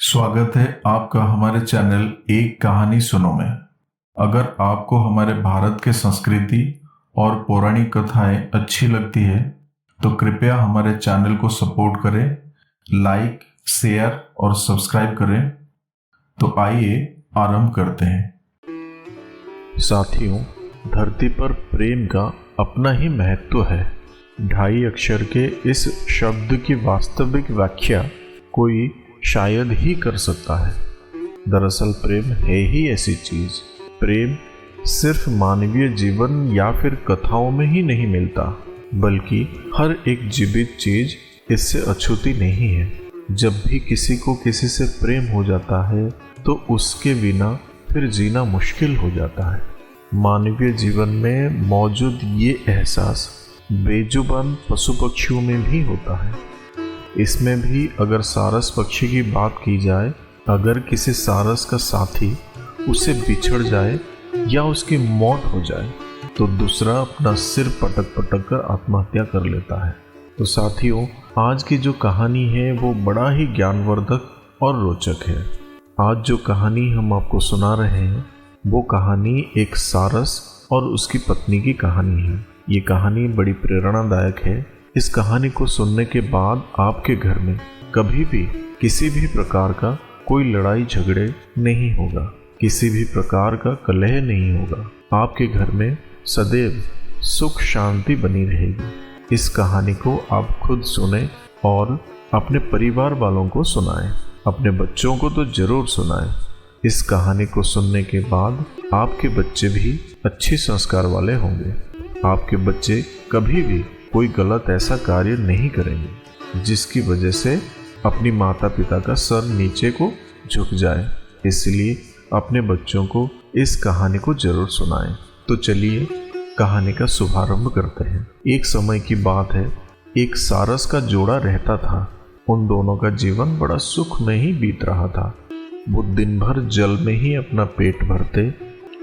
स्वागत है आपका हमारे चैनल एक कहानी सुनो में। अगर आपको हमारे भारत के संस्कृति और पौराणिक कथाएं अच्छी लगती है तो कृपया हमारे चैनल को सपोर्ट करें, लाइक, शेयर और सब्सक्राइब करें। तो आइए आरंभ करते हैं। साथियों, धरती पर प्रेम का अपना ही महत्व है। 2.5 अक्षर के इस शब्द की वास्तविक व्याख्या कोई शायद ही कर सकता है। दरअसल प्रेम है ही ऐसी चीज। प्रेम सिर्फ मानवीय जीवन या फिर कथाओं में ही नहीं मिलता, बल्कि हर एक जीवित चीज इससे अछूती नहीं है। जब भी किसी को किसी से प्रेम हो जाता है तो उसके बिना फिर जीना मुश्किल हो जाता है। मानवीय जीवन में मौजूद ये एहसास बेजुबान पशु पक्षियों में भी होता है। इसमें भी अगर सारस पक्षी की बात की जाए, अगर किसी सारस का साथी उससे बिछड़ जाए या उसकी मौत हो जाए तो दूसरा अपना सिर पटक पटक कर आत्महत्या कर लेता है। तो साथियों, आज की जो कहानी है वो बड़ा ही ज्ञानवर्धक और रोचक है। आज जो कहानी हम आपको सुना रहे हैं वो कहानी एक सारस और उसकी पत्नी की कहानी है। ये कहानी बड़ी प्रेरणादायक है। इस कहानी को सुनने के बाद आपके घर में कभी भी किसी भी प्रकार का कोई लड़ाई झगड़े नहीं होगा, किसी भी प्रकार का कलह नहीं होगा। आपके घर में सदैव सुख शांति बनी रहेगी। इस कहानी को आप खुद सुने और अपने परिवार वालों को सुनाएं। अपने बच्चों को तो जरूर सुनाएं। इस कहानी को सुनने के बाद आपके बच्चे भी अच्छे संस्कार वाले होंगे। आपके बच्चे कभी भी कोई गलत ऐसा कार्य नहीं करेंगे जिसकी वजह से अपनी माता पिता का सर नीचे को झुक जाए। इसलिए अपने बच्चों को इस कहानी को जरूर सुनाएं। तो चलिए कहानी का शुभारंभ करते हैं। एक समय की बात है, एक सारस का जोड़ा रहता था। उन दोनों का जीवन बड़ा सुख में ही बीत रहा था। वो दिन भर जल में ही अपना पेट भरते,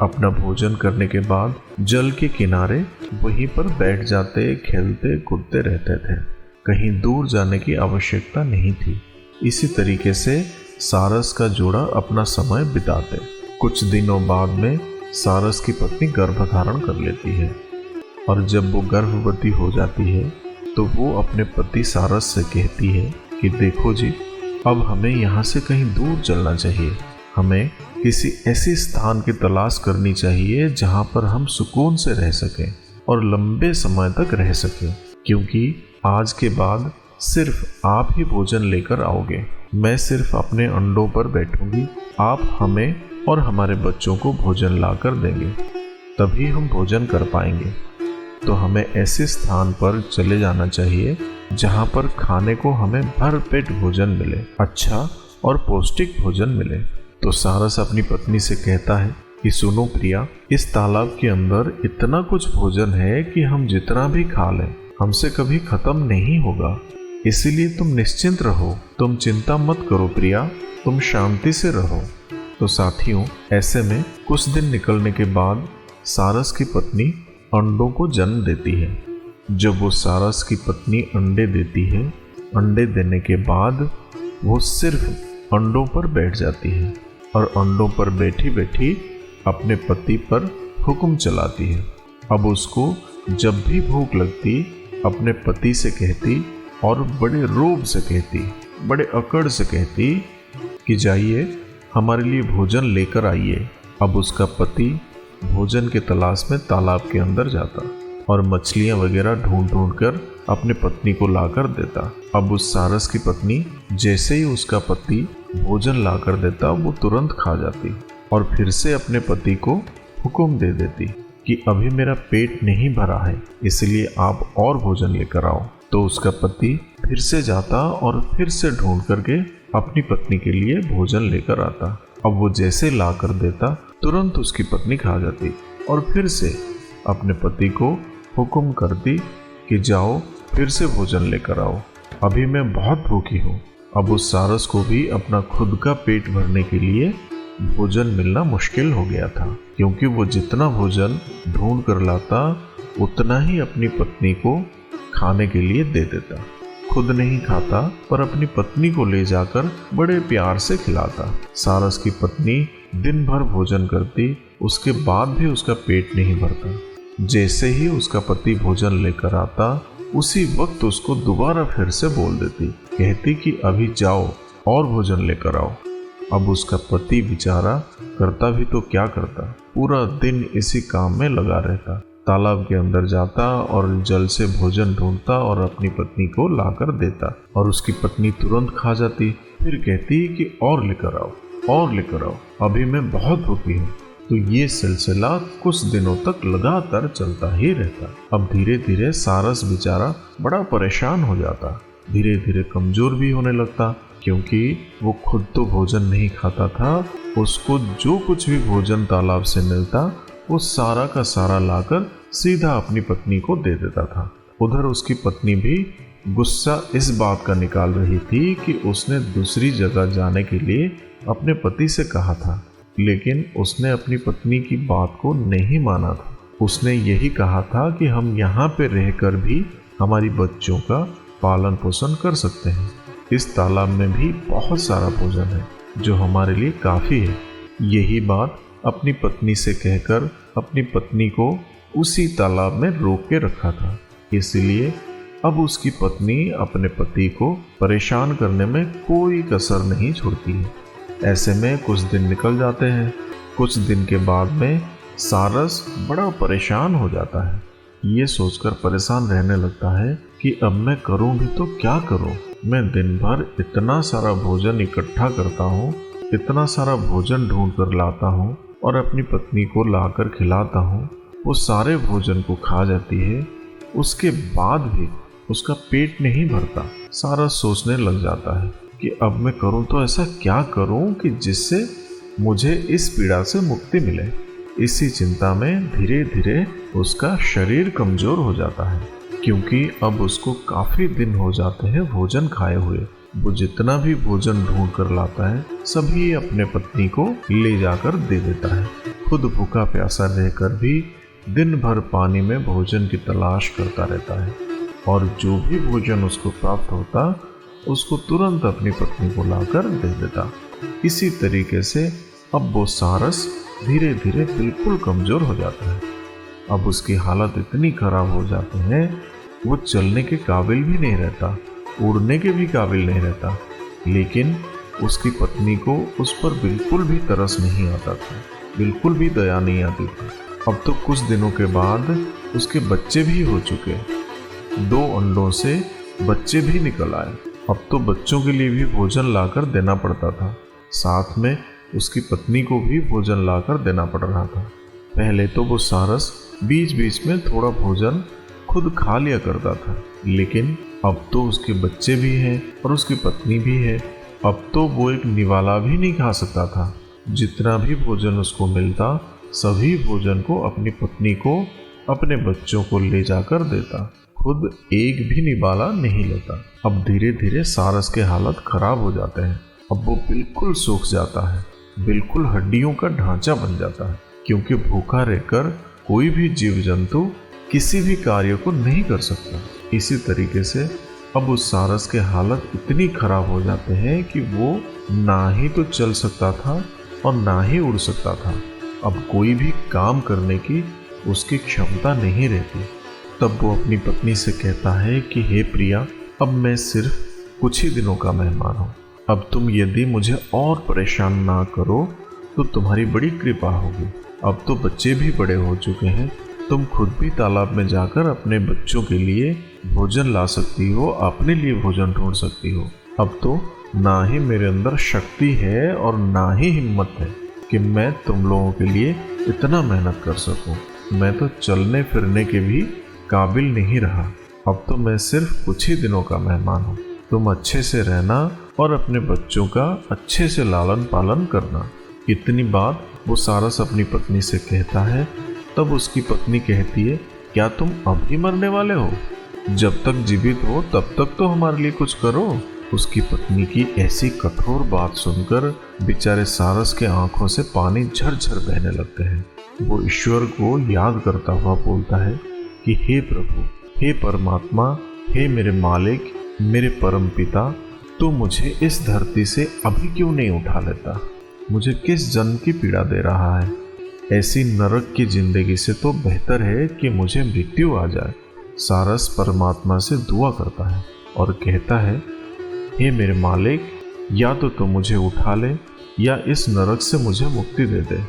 अपना भोजन करने के बाद जल के किनारे वहीं पर बैठ जाते, खेलते कूदते रहते थे। कहीं दूर जाने की आवश्यकता नहीं थी। इसी तरीके से सारस का जोड़ा अपना समय बिताते। कुछ दिनों बाद में सारस की पत्नी गर्भधारण कर लेती है और जब वो गर्भवती हो जाती है तो वो अपने पति सारस से कहती है कि देखो जी, अब हमें यहाँ से कहीं दूर चलना चाहिए। हमें किसी ऐसे स्थान की तलाश करनी चाहिए जहाँ पर हम सुकून से रह सकें और लंबे समय तक रह सकें, क्योंकि आज के बाद सिर्फ आप ही भोजन लेकर आओगे। मैं सिर्फ अपने अंडों पर बैठूंगी। आप हमें और हमारे बच्चों को भोजन लाकर देंगे, तभी हम भोजन कर पाएंगे। तो हमें ऐसे स्थान पर चले जाना चाहिए जहाँ पर खाने को हमें भरपेट भोजन मिले, अच्छा और पौष्टिक भोजन मिले। तो सारस अपनी पत्नी से कहता है कि सुनो प्रिया, इस तालाब के अंदर इतना कुछ भोजन है कि हम जितना भी खा लें हमसे कभी खत्म नहीं होगा। इसीलिए तुम निश्चिंत रहो, तुम चिंता मत करो प्रिया, तुम शांति से रहो। तो साथियों, ऐसे में कुछ दिन निकलने के बाद सारस की पत्नी अंडों को जन्म देती है। जब वो सारस की पत्नी अंडे देती है, अंडे देने के बाद वो सिर्फ अंडों पर बैठ जाती है और अंडों पर बैठी बैठी अपने पति पर हुक्म चलाती है। अब उसको जब भी भूख लगती अपने पति से कहती और बड़े रोब से कहती, बड़े अकड़ से कहती कि जाइए हमारे लिए भोजन लेकर आइए। अब उसका पति भोजन के तलाश में तालाब के अंदर जाता और मछलियां वगैरह ढूंढ ढूंढ कर अपने पत्नी को लाकर देता। अब उस सारस की पत्नी जैसे ही उसका पति भोजन लाकर देता वो तुरंत खा जाती और फिर से अपने पति को हुक्म दे देती कि अभी मेरा पेट नहीं भरा है, इसलिए आप और भोजन लेकर आओ। तो उसका पति फिर से जाता और फिर से ढूंढ करके अपनी पत्नी के लिए भोजन लेकर आता। अब वो जैसे ला कर देता तुरंत उसकी पत्नी खा जाती और फिर से अपने पति को हुक्म करती कि जाओ फिर से भोजन लेकर आओ, अभी मैं बहुत भूखी हूँ। अब उस सारस को भी अपना खुद का पेट भरने के लिए भोजन मिलना मुश्किल हो गया था, क्योंकि वो जितना भोजन ढूंढ कर लाता उतना ही अपनी पत्नी को खाने के लिए दे देता। खुद नहीं खाता पर अपनी पत्नी को ले जाकर बड़े प्यार से खिलाता। सारस की पत्नी दिन भर भोजन करती, उसके बाद भी उसका पेट नहीं भरता। जैसे ही उसका पति भोजन लेकर आता, उसी वक्त उसको दोबारा फिर से बोल देती, कहती कि अभी जाओ और भोजन लेकर आओ। अब उसका पति बेचारा करता भी तो क्या करता, पूरा दिन इसी काम में लगा रहता। तालाब के अंदर जाता और जल से भोजन ढूंढता और अपनी पत्नी को लाकर देता, और उसकी पत्नी तुरंत खा जाती। फिर कहती कि और लेकर आओ, और लेकर आओ, अभी मैं बहुत भूखी हूँ। तो ये सिलसिला कुछ दिनों तक लगातार चलता ही रहता। अब धीरे धीरे सारस बेचारा बड़ा परेशान हो जाता, धीरे धीरे कमजोर भी होने लगता, क्योंकि वो खुद तो भोजन नहीं खाता था। उसको जो कुछ भी भोजन तालाब से मिलता वो सारा का सारा लाकर सीधा अपनी पत्नी को दे देता था। उधर उसकी पत्नी भी गुस्सा इस बात का निकाल रही थी कि उसने दूसरी जगह जाने के लिए अपने पति से कहा था, लेकिन उसने अपनी पत्नी की बात को नहीं माना था। उसने यही कहा था कि हम यहाँ पे रहकर भी हमारी बच्चों का पालन पोषण कर सकते हैं। इस तालाब में भी बहुत सारा भोजन है जो हमारे लिए काफ़ी है। यही बात अपनी पत्नी से कहकर अपनी पत्नी को उसी तालाब में रोक के रखा था। इसलिए अब उसकी पत्नी अपने पति को परेशान करने में कोई कसर नहीं छोड़ती है। ऐसे में कुछ दिन निकल जाते हैं। कुछ दिन के बाद में सारस बड़ा परेशान हो जाता है। ये सोचकर परेशान रहने लगता है कि अब मैं करूं भी तो क्या करूं। मैं दिन भर इतना सारा भोजन इकट्ठा करता हूं, इतना सारा भोजन ढूंढ कर लाता हूं और अपनी पत्नी को लाकर खिलाता हूं। वो सारे भोजन को खा जाती है, उसके बाद भी उसका पेट नहीं भरता। सारस सोचने लग जाता है कि अब मैं करूं तो ऐसा क्या करूं कि जिससे मुझे इस पीड़ा से मुक्ति मिले। इसी चिंता में धीरे धीरे उसका शरीर कमजोर हो जाता है, क्योंकि अब उसको काफी दिन हो जाते हैं भोजन खाए हुए। वो जितना भी भोजन ढूंढ कर लाता है सभी अपने पत्नी को ले जाकर दे देता है। खुद भूखा प्यासा रहकर भी दिन भर पानी में भोजन की तलाश करता रहता है, और जो भी भोजन उसको प्राप्त होता उसको तुरंत अपनी पत्नी को लाकर दे देता। इसी तरीके से अब वो सारस धीरे धीरे बिल्कुल कमजोर हो जाता है। अब उसकी हालत इतनी खराब हो जाती है, वो चलने के काबिल भी नहीं रहता, उड़ने के भी काबिल नहीं रहता। लेकिन उसकी पत्नी को उस पर बिल्कुल भी तरस नहीं आता था, बिल्कुल भी दया नहीं आती थी। अब तो कुछ दिनों के बाद उसके बच्चे भी हो चुके, 2 अंडों से बच्चे भी निकल आए। अब तो बच्चों के लिए भी भोजन लाकर देना पड़ता था, साथ में उसकी पत्नी को भी भोजन लाकर देना पड़ रहा था। पहले तो वो सारस बीच बीच में थोड़ा भोजन खुद खा लिया करता था, लेकिन अब तो उसके बच्चे भी हैं और उसकी पत्नी भी है। अब तो वो एक निवाला भी नहीं खा सकता था। जितना भी भोजन उसको मिलता सभी भोजन को अपनी पत्नी को, अपने बच्चों को ले जाकर देता, खुद एक भी निवाला नहीं लेता। अब धीरे धीरे सारस के हालत खराब हो जाते हैं। अब वो बिल्कुल सूख जाता है, बिल्कुल हड्डियों का ढांचा बन जाता है, क्योंकि भूखा रहकर कोई भी जीव जंतु किसी भी कार्य को नहीं कर सकता। इसी तरीके से अब उस सारस के हालत इतनी खराब हो जाते हैं कि वो ना ही तो चल सकता था और ना ही उड़ सकता था। अब कोई भी काम करने की उसकी क्षमता नहीं रहती। तब वो अपनी पत्नी से कहता है कि हे प्रिया, अब मैं सिर्फ कुछ ही दिनों का मेहमान हूँ। अब तुम यदि मुझे और परेशान ना करो तो तुम्हारी बड़ी कृपा होगी। अब तो बच्चे भी बड़े हो चुके हैं, तुम खुद भी तालाब में जाकर अपने बच्चों के लिए भोजन ला सकती हो, अपने लिए भोजन ढूंढ सकती हो। अब तो ना ही मेरे अंदर शक्ति है और ना ही हिम्मत है कि मैं तुम लोगों के लिए इतना मेहनत कर सकूं। मैं तो चलने फिरने के भी काबिल नहीं रहा। अब तो मैं सिर्फ कुछ ही दिनों का मेहमान हूँ। तुम अच्छे से रहना और अपने बच्चों का अच्छे से लालन पालन करना। इतनी बात वो सारस अपनी पत्नी से कहता है। तब उसकी पत्नी कहती है, क्या तुम अभी मरने वाले हो? जब तक जीवित हो तब तक तो हमारे लिए कुछ करो। उसकी पत्नी की ऐसी कठोर बात सुनकर बेचारे सारस के आंखों से पानी झरझर बहने लगते हैं। वो ईश्वर को याद करता हुआ बोलता है कि हे प्रभु, हे परमात्मा, हे मेरे मालिक, मेरे परम पिता, तू मुझे इस धरती से अभी क्यों नहीं उठा लेता? मुझे किस जन्म की पीड़ा दे रहा है? ऐसी नरक की जिंदगी से तो बेहतर है कि मुझे मृत्यु आ जाए। सारस परमात्मा से दुआ करता है और कहता है, हे मेरे मालिक, या तो तू मुझे उठा ले या इस नरक से मुझे मुक्ति दे दे।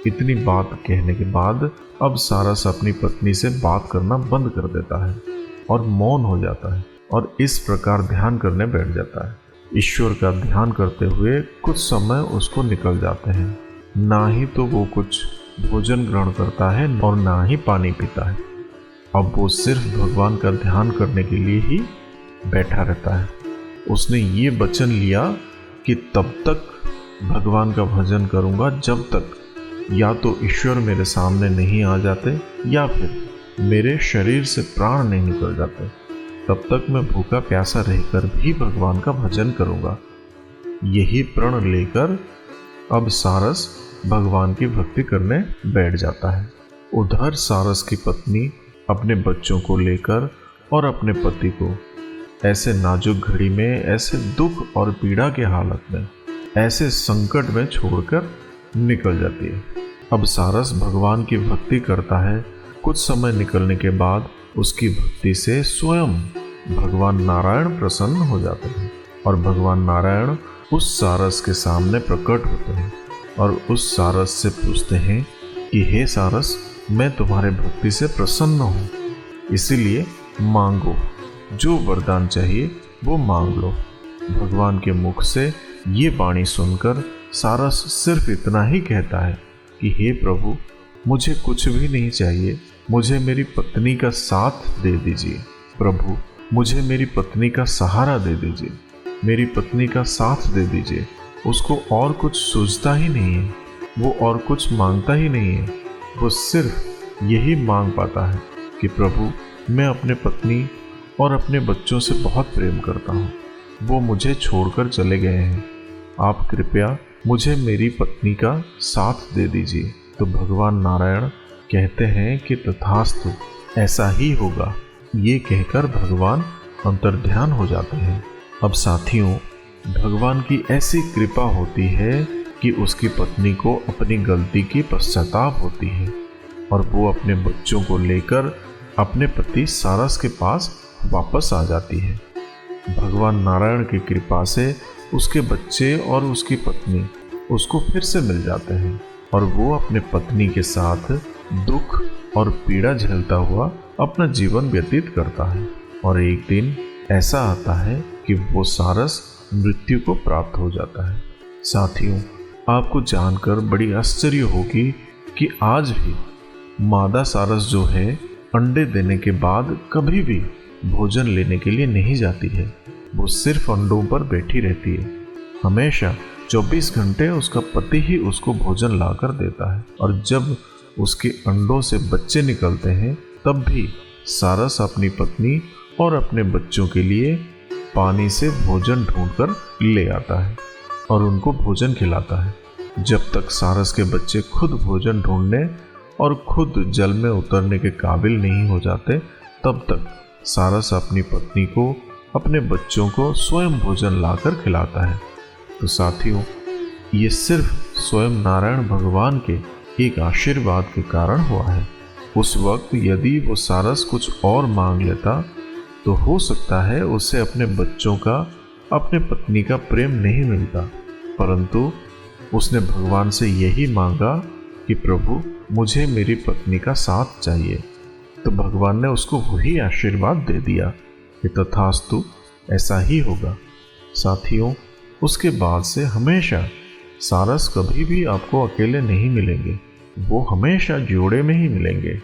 इतनी बात कहने के बाद अब सारस अपनी पत्नी से बात करना बंद कर देता है और मौन हो जाता है और इस प्रकार ध्यान करने बैठ जाता है। ईश्वर का ध्यान करते हुए कुछ समय उसको निकल जाते हैं। ना ही तो वो कुछ भोजन ग्रहण करता है और ना ही पानी पीता है। अब वो सिर्फ भगवान का ध्यान करने के लिए ही बैठा रहता है। उसने ये वचन लिया कि तब तक भगवान का भजन करूंगा जब तक या तो ईश्वर मेरे सामने नहीं आ जाते या फिर मेरे शरीर से प्राण नहीं निकल जाते। तब तक मैं भूखा प्यासा रहकर भी भगवान का भजन करूंगा। यही प्रण लेकर अब सारस भगवान की भक्ति करने बैठ जाता है। उधर सारस की पत्नी अपने बच्चों को लेकर और अपने पति को ऐसे नाजुक घड़ी में, ऐसे दुख और पीड़ा के हालत में, ऐसे संकट में छोड़कर निकल जाती है। अब सारस भगवान की भक्ति करता है। कुछ समय निकलने के बाद उसकी भक्ति से स्वयं भगवान नारायण प्रसन्न हो जाते हैं और भगवान नारायण उस सारस के सामने प्रकट होते हैं और उस सारस से पूछते हैं कि हे सारस, मैं तुम्हारे भक्ति से प्रसन्न हूँ, इसीलिए मांगो, जो वरदान चाहिए वो मांग लो। भगवान के मुख से ये वाणी सुनकर सारस सिर्फ इतना ही कहता है कि हे प्रभु, मुझे कुछ भी नहीं चाहिए, मुझे मेरी पत्नी का साथ दे दीजिए। प्रभु, मुझे मेरी पत्नी का सहारा दे दीजिए, मेरी पत्नी का साथ दे दीजिए। उसको और कुछ सूझता ही नहीं है, वो और कुछ मांगता ही नहीं है। वो सिर्फ यही मांग पाता है कि प्रभु, मैं अपने पत्नी और अपने बच्चों से बहुत प्रेम करता हूँ, वो मुझे छोड़कर चले गए हैं। आप कृपया मुझे मेरी पत्नी का साथ दे दीजिए। तो भगवान नारायण कहते हैं कि तथास्तु, ऐसा ही होगा। ये कहकर भगवान अंतर्ध्यान हो जाते हैं। अब साथियों, भगवान की ऐसी कृपा होती है कि उसकी पत्नी को अपनी गलती की पश्चाताप होती है और वो अपने बच्चों को लेकर अपने पति सारस के पास वापस आ जाती है। भगवान नारायण की कृपा से उसके बच्चे और उसकी पत्नी उसको फिर से मिल जाते हैं और वो अपने पत्नी के साथ दुख और पीड़ा झेलता हुआ अपना जीवन व्यतीत करता है। और एक दिन ऐसा आता है कि वो सारस मृत्यु को प्राप्त हो जाता है। साथियों, आपको जानकर बड़ी आश्चर्य होगी कि आज भी मादा सारस जो है, अंडे देने के बाद कभी भी भोजन लेने के लिए नहीं जाती है। वो सिर्फ अंडों पर बैठी रहती है। हमेशा 24 घंटे उसका पति ही उसको भोजन लाकर देता है और जब उसके अंडों से बच्चे निकलते हैं तब भी सारस अपनी पत्नी और अपने बच्चों के लिए पानी से भोजन ढूंढकर ले आता है और उनको भोजन खिलाता है। जब तक सारस के बच्चे खुद भोजन ढूंढने और खुद जल में उतरने के काबिल नहीं हो जाते, तब तक सारस अपनी पत्नी को, अपने बच्चों को स्वयं भोजन लाकर खिलाता है। तो साथियों, ये सिर्फ स्वयं नारायण भगवान के एक आशीर्वाद के कारण हुआ है। उस वक्त यदि वो सारस कुछ और मांग लेता तो हो सकता है उसे अपने बच्चों का, अपने पत्नी का प्रेम नहीं मिलता, परंतु उसने भगवान से यही मांगा कि प्रभु, मुझे मेरी पत्नी का साथ चाहिए। तो भगवान ने उसको वही आशीर्वाद दे दिया कि तथास्तु, ऐसा ही होगा। साथियों, उसके बाद से हमेशा सारस कभी भी आपको अकेले नहीं मिलेंगे, वो हमेशा जोड़े में ही मिलेंगे।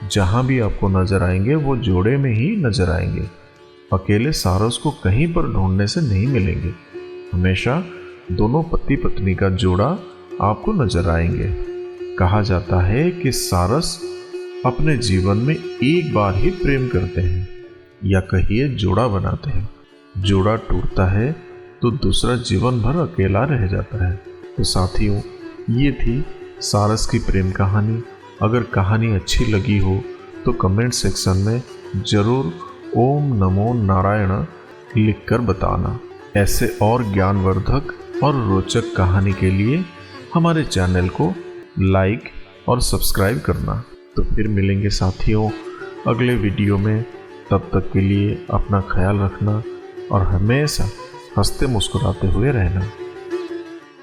जहाँ भी आपको नजर आएंगे वो जोड़े में ही नजर आएंगे। अकेले सारस को कहीं पर ढूंढने से नहीं मिलेंगे। हमेशा दोनों पति पत्नी का जोड़ा आपको नजर आएंगे। कहा जाता है कि सारस अपने जीवन में एक बार ही प्रेम करते हैं, या कहिए जोड़ा बनाते हैं। जोड़ा टूटता है तो दूसरा जीवन भर अकेला रह जाता है। तो साथियों, ये थी सारस की प्रेम कहानी। अगर कहानी अच्छी लगी हो तो कमेंट सेक्शन में ज़रूर ओम नमो नारायण लिखकर बताना। ऐसे और ज्ञानवर्धक और रोचक कहानी के लिए हमारे चैनल को लाइक और सब्सक्राइब करना। तो फिर मिलेंगे साथियों अगले वीडियो में। तब तक के लिए अपना ख्याल रखना और हमेशा हंसते मुस्कुराते हुए रहना।